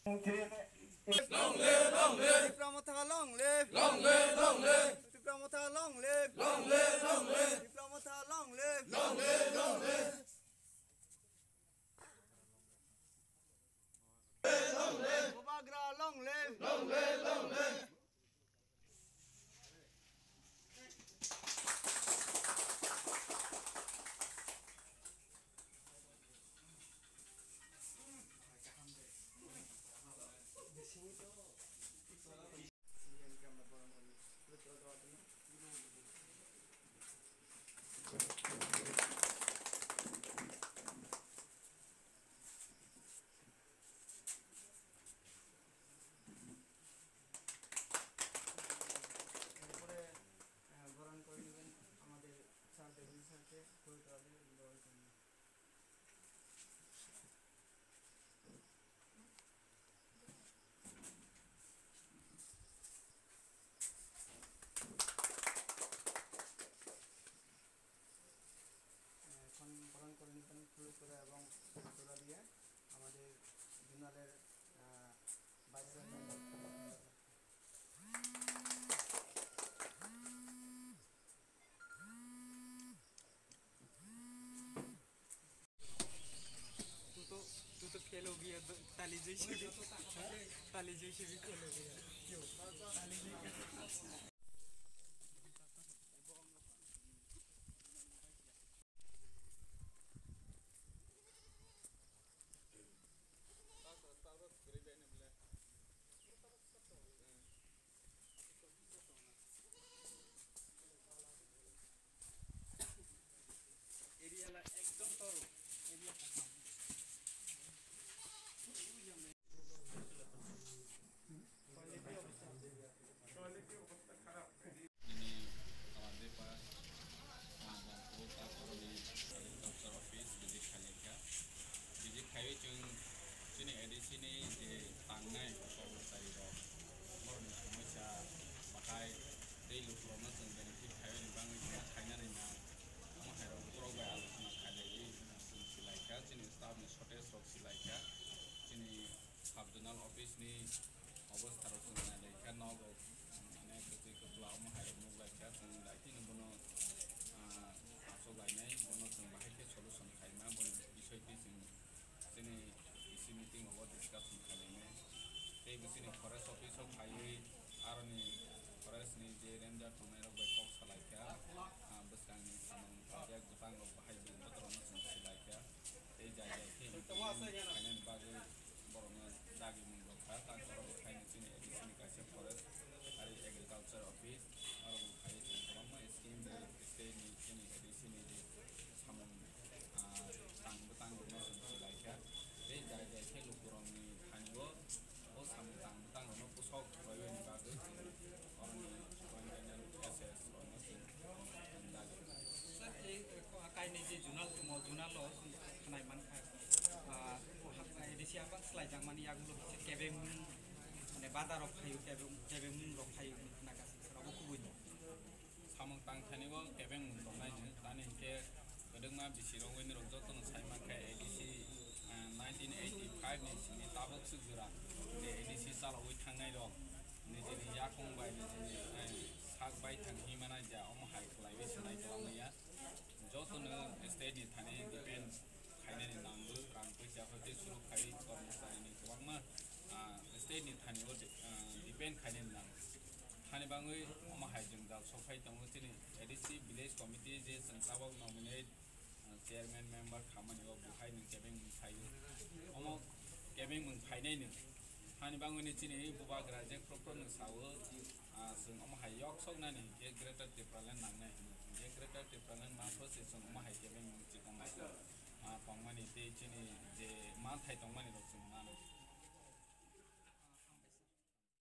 Long live, long live. Diplomata long live. Long live, long live. Diplomata long live. Long live, long live. Diplomata long live. Long live, long live. Long live. Bubagra long live. Long live, long live. तू तो fail हो गया ताली जैसे भी fail हो गया क्यों एरिया एकदम तरो area Sini edisi ni tangnai korban ro morni समस्या pakai dei lu promo sing benefit khai ni bang ni khaina ni na mo hai ro pro ga alu na khale ji silai ka sini staff ni shortage rok silai ka sini subdivisional office ni অবস্থা ro sing na le ka no go ane kuti kutla mo hai ro mo ga ka sing dai ti no bono so lai nai bono sing bahai ke solution khai ma bono বিষয় ti sing sini isi meeting over discussion khalene ei bisini forest office of khai arni forest ni je ranger thonai rok bai kok salaikya basang ni samang project butang rok bahai bin botorona sing silaikya ei jai khainen bagi borona dagi mung rok kha ta rok khaine sini edisini kaise forest ari agriculture office aro khai samang scheme de state ni sini edisini je samang tang rok no sing silaikya ei jai ke lukurong ni thango o samtang tang no pusok royo ni bagu orni financial assets ono sing andagi सर आकाई ने जे जुनाल लो खनाय मान खा एडिसिया बा स्लाइ जांमानि यागुलो से केबेम माने बाजार अफ खायो केबेम रख खायो नागा रावबो कुबुनि samang tang thanibo kebeng mun tongnai ni tani ke gedengma bisirong wen rok jotong saima ke edisi 1985 ni sini tabok sujura de edisi sala oi thangnai rok ni jeni yakong bai ni jeni sak bai thanghi mana ja om hai khlai wi sinai kalamya jotono state ni thani depend khaine ni nambu rang paisa hote suru khai kormosari ni kwangma state ni thani o depend khaine ni nam thani bangoi om hai jengdal sokhai tongo tini edisi village committee je sangsabok nominate chairman member khamani o buhai ni kebeng thayu omo kebeng mun phainai ni hani bangoni chini bubagra je propro ni sawo sung omo hai yok sok na ni ge greater department nangnai ge greater department ma phose sung omo hai kebeng mun chikong mai pangmani te chini je ma thai tongmani rok sung na